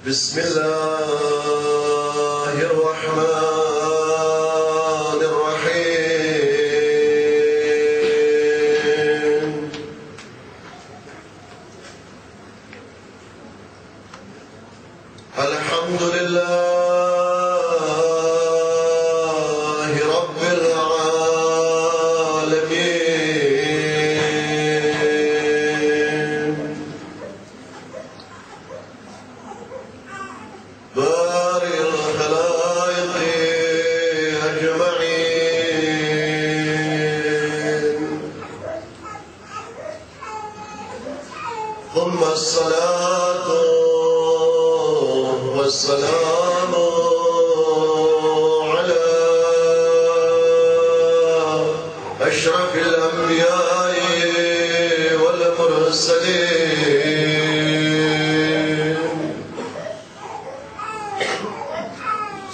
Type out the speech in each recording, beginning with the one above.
بسم الله الرحمن الرحيم. الحمد لله رب العالمين، بارئ الخلائق أجمعين، ثم الصلاة والسلام على أشرف الأنبياء والمرسلين،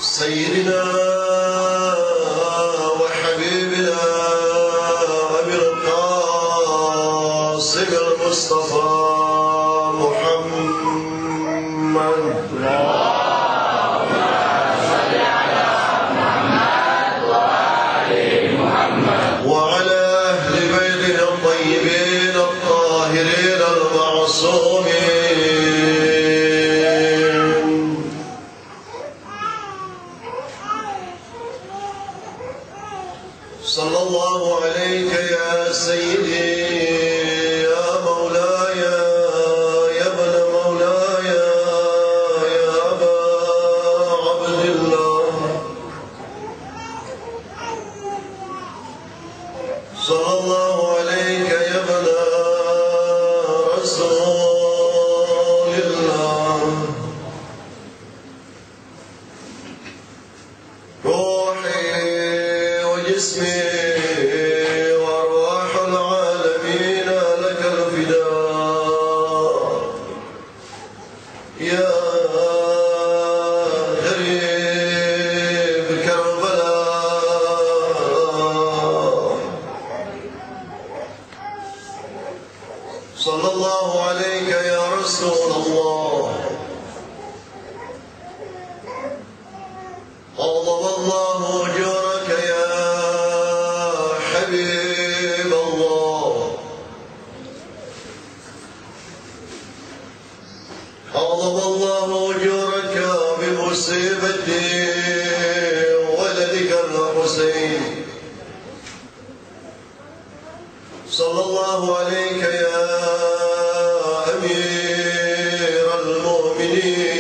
سيدنا وحبيبنا أبي القاسم المصطفى محمد، اللهم صل على محمد وآل محمد، وعلى أهل بيته الطيبين الطاهرين المعصومين. صلى الله عليك يا سيدي يا مولاي يا ابن مولاي يا أبا عبد الله، صلى الله عليك يا ابن رسول الله، روحي وجسمي وأرواح العالمين لك الفداء يا غريب كربلاء. صلى الله عليك يا رسول الله، عظم الله أجورك يا حبيب الله، عظم الله أجورك بمصيبة ولدك الحسين. صلى الله عليك يا أمير المؤمنين،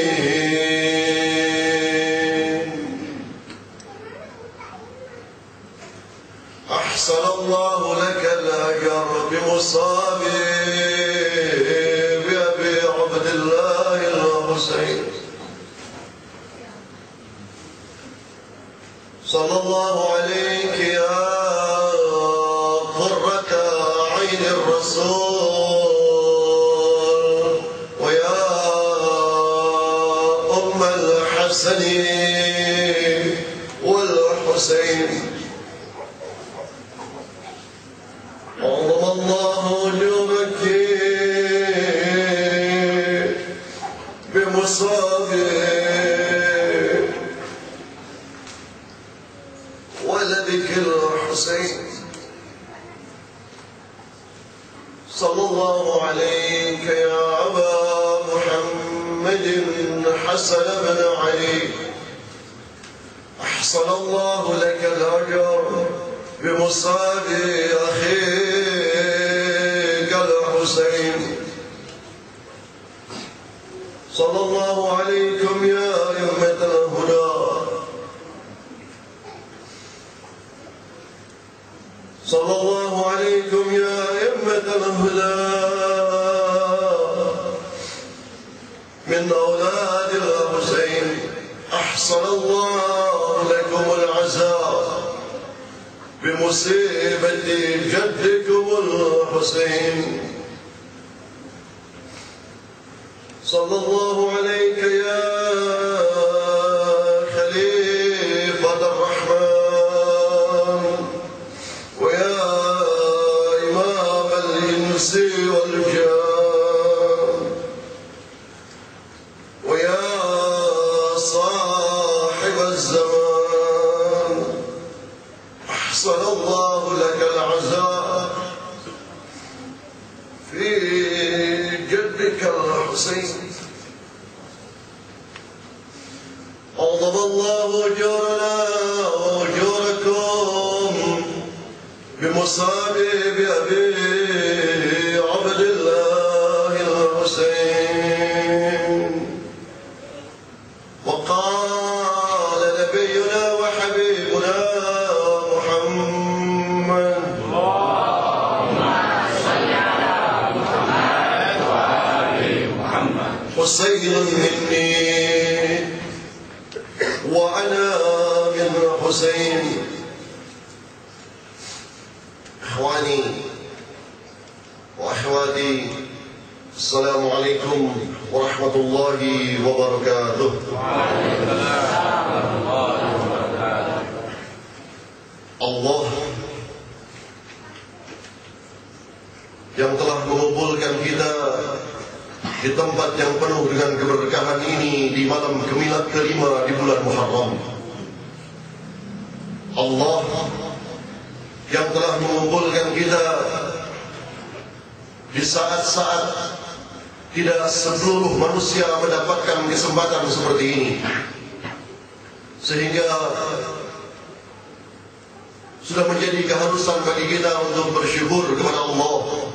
أحسن الله لك الأجر بمصاب بأبي عبد الله الحسين. صلى الله عليك يا قرة عين الرسول ويا أم الحسن والحسين، عظم الله أجورك بمصاب ولدك الحسين. صلى الله عليك يا أبا محمد حسن بن علي، أحسن الله لك الأجر بمصاب أخيك الحسين. صلى الله عليكم يا أئمة الهدى، صلى الله عليكم يا أئمة الهدى من أولاد الحسين، أحسن الله لكم العزاء بمصيبة جدكم الحسين. صلى الله عليك يا خليفة الرحمن ويا إمام الإنس والجان ويا الزمان أحسن الله لك العزاء في جدك الحسين عظم الله أجورنا وأجوركم بمصابيح أبي عبد الله الحسين. وقال نبينا وحبيبنا محمد اللهم صل على محمد وآل محمد حسين مني وأنا من حسين. إخواني وأخواتي السلام عليكم ورحمة الله وبركاته. Allah yang telah mengumpulkan kita di tempat yang penuh dengan keberkahan ini di malam Gemilad kelima di bulan Muharram. Allah yang telah mengumpulkan kita di saat-saat tidak seluruh manusia mendapatkan kesempatan seperti ini, sehingga sudah menjadi keharusan bagi kita untuk bersyukur kepada Allah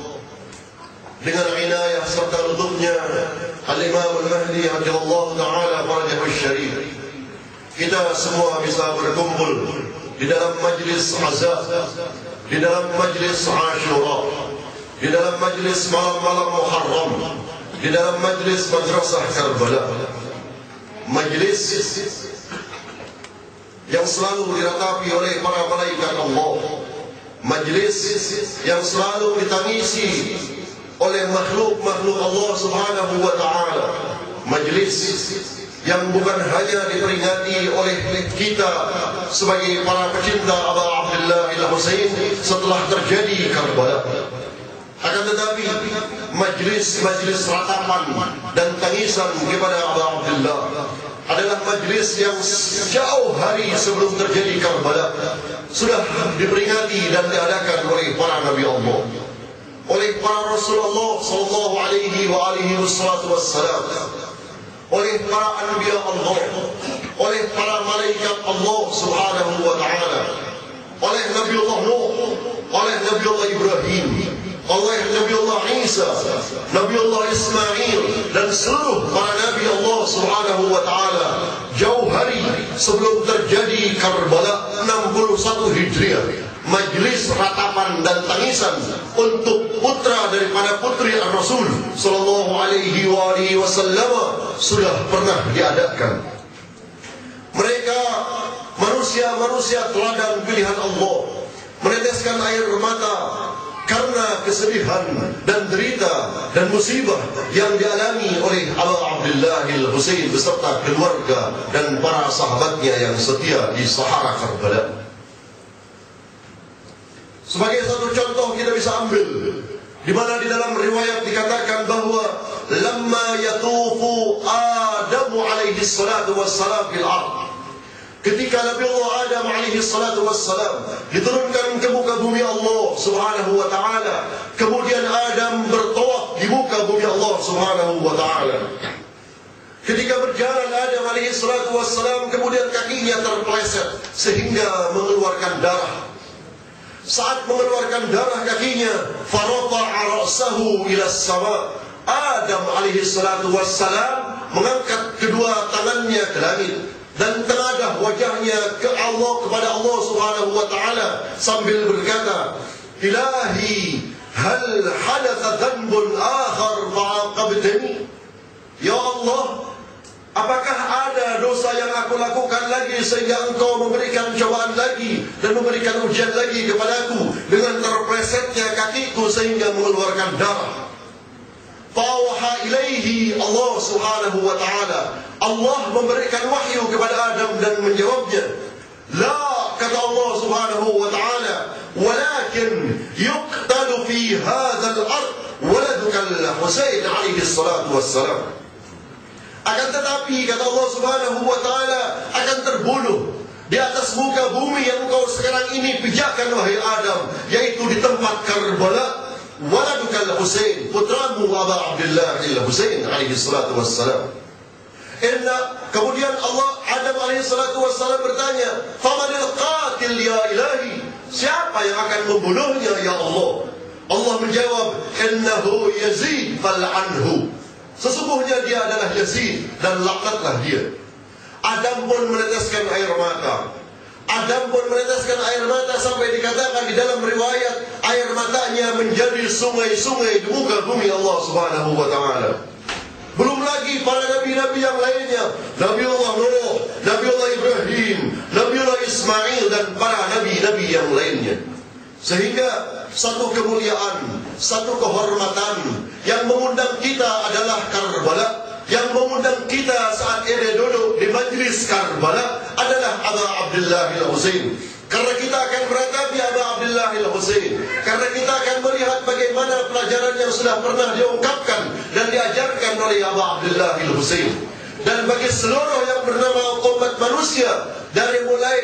dengan inayah serta lutufnya Al-Imam Al-Mahdi radhiyallahu ta'ala farajahu syarif. Kita semua bisa berkumpul di dalam majlis azab, di dalam majlis Ashura, di dalam majlis malam-malam Muharram, di dalam majlis madrasah Karbala, majlis yang selalu diratapi oleh para malaikat Allah, majlis yang selalu ditangisi oleh makhluk-makhluk Allah Subhanahu wa ta'ala, majlis yang bukan hanya diperingati oleh kita sebagai para pecinta Aba Abdullah al-Husain setelah terjadi Karbala, akan tetapi majlis-majlis ratapan dan tangisan kepada Aba Abdullah adalah majlis yang jauh hari sebelum terjadi Karbala sudah diperingati dan diadakan oleh para Nabi Allah, oleh para Rasulullah sallallahu alaihi wa alihi wassalam, oleh para anbiya Allah, oleh para malaikat Allah Subhanahu wa ta'ala, oleh Nabiullah Nuh, oleh Nabiullah Ibrahim, oleh Nabiullah Isa, Nabiullah Ismail, dan seluruh para Nabi Allah Subhanahu wa ta'ala jauh hari sebelum terjadi Karbala 61 Hijriah. Majlis ratapan dan tangisan untuk putra daripada putri Ar-Rasul sallallahu alaihi wasallam sudah pernah diadakan. Mereka manusia-manusia teladan pilihan Allah meneteskan air mata karena kesedihan dan derita dan musibah yang dialami oleh Aba Abdullah al-Husain beserta keluarga dan para sahabatnya yang setia di Sahara Karbala. Sebagai satu contoh kita bisa ambil di mana di dalam riwayat dikatakan bahwa lamma yatufu Adamu alaihi salatu wassalam fil ardh, ketika Nabi Allah Adam alaihi salatu wassalam diturunkan ke muka bumi Allah Subhanahu wa ta'ala, kemudian Adam bertawaf di muka bumi Allah Subhanahu wa ta'ala. Ketika berjalan Adam alaihi salatu wassalam, kemudian kakinya terpeleset sehingga mengeluarkan darah. Saat mengeluarkan darah kakinya, farata'a ra'sahu ila as-sama', Adam alaihi salatu wassalam mengangkat kedua tangannya ke langit dan tenadah wajahnya ke Allah, kepada Allah Subhanahu wa ta'ala sambil berkata, Ilahi, hal hadatha dhanbun akhar fa'aqabtani? Ya Allah, apakah ada dosa yang aku lakukan lagi sehingga engkau memberikan cobaan lagi dan memberikan ujian lagi kepadaku dengan terplesetnya kakiku sehingga mengeluarkan darah? Fa'awha ilaihi Allah Subhanahu wa ta'ala, Allah memberikan wahyu kepada Adam dan menjawabnya, La, kata Allah Subhanahu wa ta'ala, walakin yuqtalu fi hadzal ard waladuka al-Husain alaihi salatu wassalam. Akan tetapi kata Allah Subhanahu wa ta'ala, akan terbunuh di atas muka bumi yang engkau sekarang ini pijakkan wahai Adam, yaitu di tempat Karbala. Waladukal Husain, putramu Aba Abdullah al-Husain alaihi salatu wassalam. Kemudian Adam alaihi salatu wassalam bertanya, famanil qatil ya ilahi, siapa yang akan membunuhnya ya Allah? Allah menjawab, innahu Yazid fal'anhu, sesungguhnya dia adalah Yazid dan laknatlah dia. Adam pun meneteskan air mata. Adam pun meneteskan air mata sampai dikatakan di dalam riwayat, air matanya menjadi sungai-sungai di muka bumi Allah Subhanahu wa ta'ala. Belum lagi para nabi-nabi yang lainnya, Nabiullah Nuh, Nabiullah Ibrahim, Nabiullah Ismail, dan para nabi-nabi yang lainnya. Sehingga satu kemuliaan, satu kehormatan yang mengundang kita adalah Karbala. Yang mengundang kita saat ini duduk di majlis Karbala adalah Aba Abdullah al-Husain. Karena kita akan meratapi Aba Abdullah al-Husain, karena kita akan melihat bagaimana pelajaran yang sudah pernah diungkapkan dan diajarkan oleh Aba Abdullah al-Husain. Dan bagi seluruh yang bernama umat manusia, dari mulai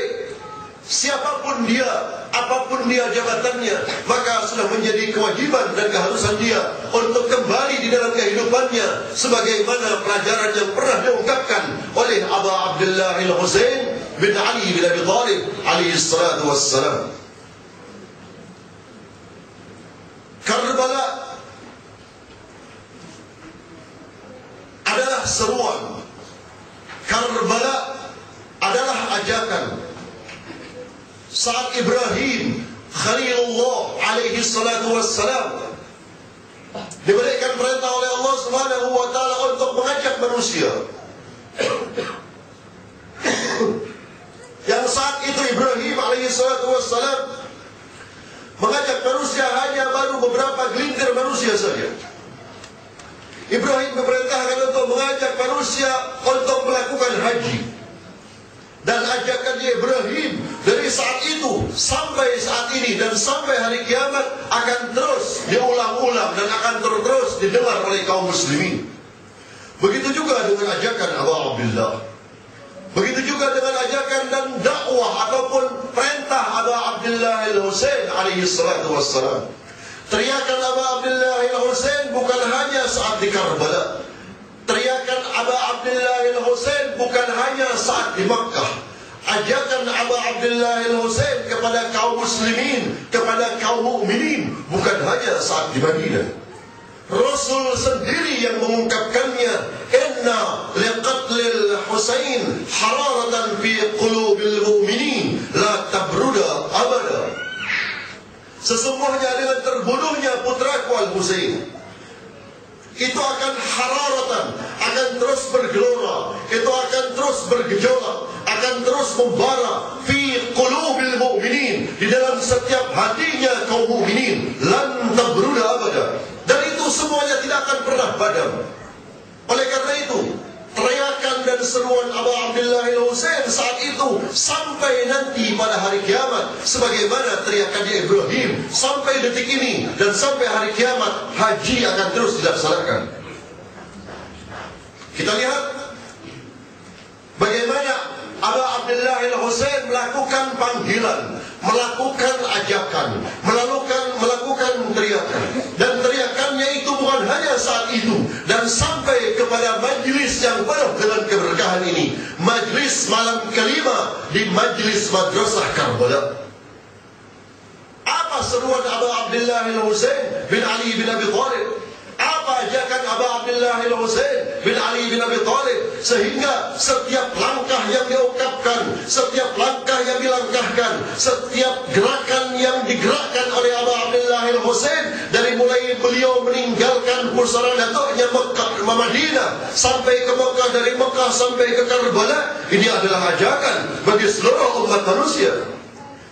siapapun dia, apapun dia jabatannya, maka sudah menjadi kewajiban dan keharusan dia untuk kembali di dalam kehidupannya sebagaimana pelajaran yang pernah diungkapkan oleh Aba Abdullah al-Husain bin Ali bin Abi Thalib alaihi salatu wassalam. Karbala adalah seruan. Karbala adalah ajakan. Saat Ibrahim Khalilullah alaihi salatu wassalam diberikan perintah oleh Allah Subhanahu wa ta'ala untuk mengajak manusia, yang saat itu Ibrahim alaihi salatu wassalam mengajak manusia hanya baru beberapa gelintir manusia saja. Ibrahim diperintahkan untuk mengajak manusia untuk melakukan haji. Dan ajakan Ibrahim dari saat itu sampai saat ini dan sampai hari kiamat akan terus diulang-ulang dan akan terus didengar oleh kaum muslimin. Begitu juga dengan ajakan Aba Abdullah. Begitu juga dengan ajakan dan dakwah ataupun perintah Aba Abdullah al-Husain alaihi salatu wassalam. Teriakan Aba Abdullah al-Husain bukan hanya saat di Karbala. Teriakan Aba Abdullah al-Husain bukan hanya saat di Makkah. Ajakan Aba Abdullah al-Husain kepada kaum muslimin, kepada kaum mukminin bukan hanya saat di Madinah. Rasul sendiri yang mengungkapkannya, inna liqatlil Husain hararatan fi qulubil mu'minin la tabruda abada. Sesungguhnya dengan terbunuhnya putraku Al-Husain, itu akan hararatan, akan terus bergelora, itu akan terus bergejolak, akan terus membara fi qulubil mu'minin, di dalam setiap hatinya kaum mukminin, lan tabruda abada. Dan itu semuanya tidak akan pernah padam. Oleh karena itu, teriakan dan seruan Aba Abdullah al-Husain saat itu sampai nanti pada hari kiamat, sebagaimana teriakan Ibrahim sampai detik ini dan sampai hari kiamat, haji akan terus dilaksanakan. Kita lihat bagaimana Aba Abdullah al-Husain melakukan panggilan, melakukan ajakan, melakukan teriakan. Dan teriakannya itu bukan hanya saat itu, dan sampai kepada majlis yang penuh dengan keberkahan ini, majlis malam kelima di majlis Madrasah Karbala. Apa seruan Aba Abdullah al-Husain bin Ali bin Abi Thalib? Apa ajakan Aba Abdullah al-Husain bin Ali bin Abi Thalib, sehingga setiap langkah yang diungkapkan, setiap langkah yang dilangkahkan, setiap gerakan yang digerakkan oleh Aba Abdullah al-Husain, dari mulai beliau meninggalkan pusara datuknya Madinah sampai ke Mekah, dari Mekah sampai ke Karbala, ini adalah ajakan bagi seluruh umat manusia.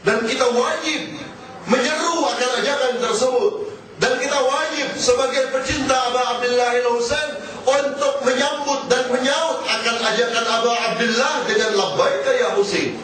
Dan kita wajib menyeru akan ajakan tersebut. Dan kita wajib sebagai pecinta Aba Abdullah al-Husain untuk menyambut dan menyaut akan ajakan Aba Abdullah dengan labbaika ya Husain.